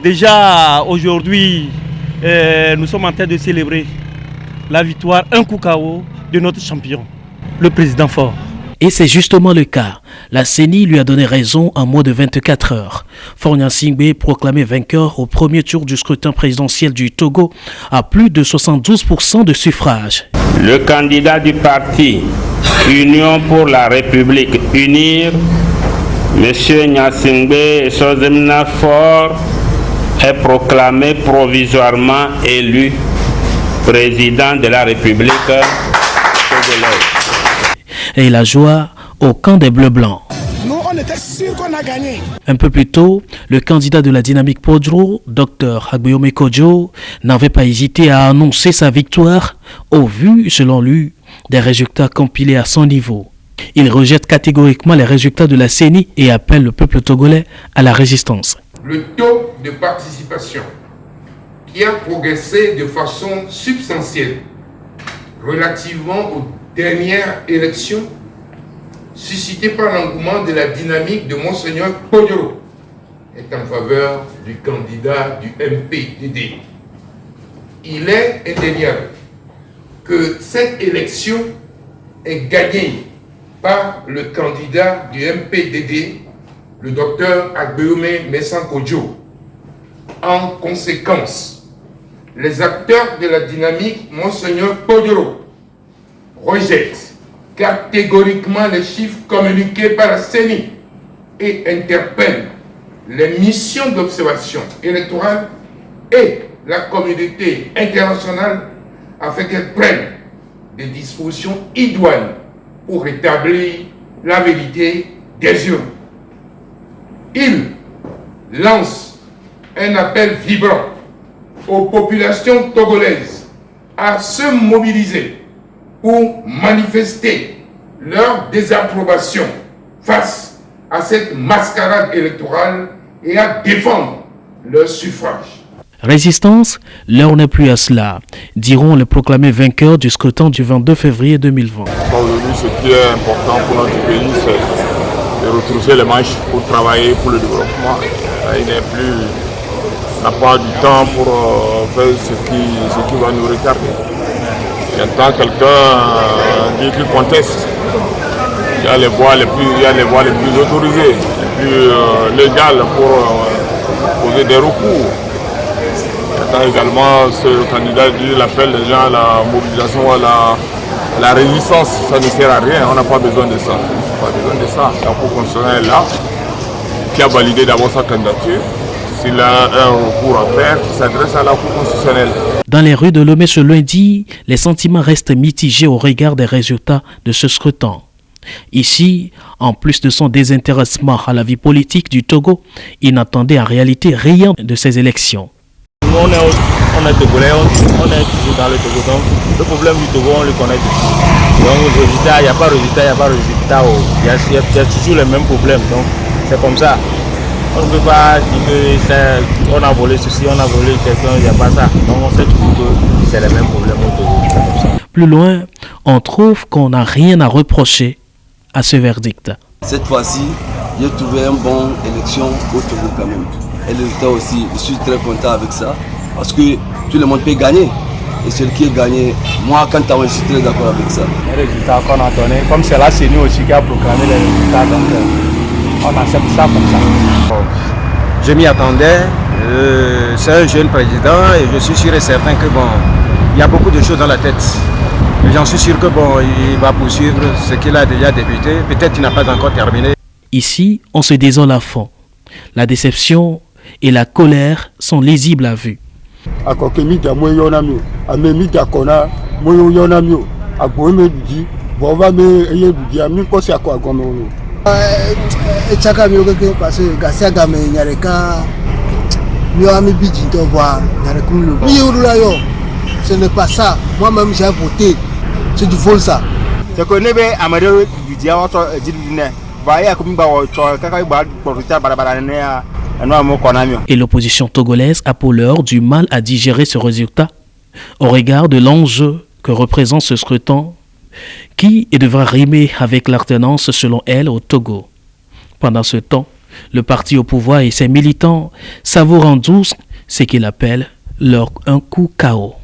Déjà aujourd'hui, nous sommes en train de célébrer la victoire, un coup KO de notre champion, le président Faure. Et c'est justement le cas. La CENI lui a donné raison en moins de 24 heures. Faure Gnassingbé, proclamé vainqueur au premier tour du scrutin présidentiel du Togo, à plus de 72% de suffrages. Le candidat du parti Union pour la République UNIR, M. Gnassingbé Sozemna Faure, est proclamé provisoirement élu président de la République togolaise. Et la joie au camp des Bleus-Blancs. Nous, on était sûrs qu'on a gagné. Un peu plus tôt, le candidat de la dynamique Podro, Dr Agbeome Kodjo, n'avait pas hésité à annoncer sa victoire au vu, selon lui, des résultats compilés à son niveau. Il rejette catégoriquement les résultats de la CENI et appelle le peuple togolais à la résistance. Le taux de participation qui a progressé de façon substantielle relativement aux dernières élections suscitées par l'engouement de la dynamique de Monseigneur Kodjo est en faveur du candidat du MPDD. Il est indéniable que cette élection est gagnée par le candidat du MPDD, le docteur Agbeome Mensah Kodjo. En conséquence, les acteurs de la dynamique Monseigneur Kodjo rejettent catégoriquement les chiffres communiqués par la CENI et interpellent les missions d'observation électorale et la communauté internationale afin qu'elles prennent des dispositions idoines pour rétablir la vérité des urnes. Il lance un appel vibrant aux populations togolaises à se mobiliser pour manifester leur désapprobation face à cette mascarade électorale et à défendre leur suffrage. Résistance, l'heure n'est plus à cela, diront le proclamé vainqueur du scrutin du 22 février 2020. Aujourd'hui, ce qui est important pour notre pays, c'est de retrousser les manches pour travailler pour le développement. Il n'est plus, n'a pas du temps pour faire ce qui va nous retarder. J'entends quelqu'un dire qu'il conteste. Il y a les voies les plus autorisées, les plus légales pour poser des recours. J'entends également ce candidat dire l'appel des gens à la mobilisation, à la résistance. Ça ne sert à rien, on n'a pas besoin de ça. Pas besoin de ça. La Cour constitutionnelle est là, qui a validé d'abord sa candidature. S'il a un recours à faire, qui s'adresse à la Cour constitutionnelle. Dans les rues de Lomé ce lundi, les sentiments restent mitigés au regard des résultats de ce scrutin. Ici, en plus de son désintéressement à la vie politique du Togo, il n'attendait en réalité rien de ces élections. On est Togolais, on est toujours dans le Togo. Donc, le problème du Togo, on le connaît tous. Donc, résultat, il n'y a pas résultat, il n'y a pas résultat. Il y a toujours les mêmes problèmes. Donc, c'est comme ça. On ne peut pas dire qu'on a volé ceci, on a volé quelqu'un, il n'y a pas ça. Donc, on sait toujours que c'est les mêmes problèmes au Togo. Plus loin, on trouve qu'on n'a rien à reprocher à ce verdict. Cette fois-ci, j'ai trouvé une bonne élection au Togo quand même. Et le résultat aussi, je suis très content avec ça. Parce que tout le monde peut gagner. Et celui qui est gagné, moi, quand je suis très d'accord avec ça. Les résultats qu'on a donnés, comme c'est la CENI aussi qui a proclamé les résultats, donc on accepte ça comme ça. Je m'y attendais. C'est un jeune président et je suis sûr et certain que il y a beaucoup de choses dans la tête. J'en suis sûr que il va poursuivre ce qu'il a déjà débuté. Peut-être qu'il n'a pas encore terminé. Ici, on se désole à fond. La déception et la colère sont lisibles à vue. Ce n'est pas ça. Moi-même, j'ai voté. C'est du vol, ça. Et l'opposition togolaise a pour l'heure du mal à digérer ce résultat au regard de l'enjeu que représente ce scrutin qui devra rimer avec l'alternance selon elle au Togo. Pendant ce temps, Le parti au pouvoir et ses militants savourent en douce ce qu'il appelle leur un coup KO.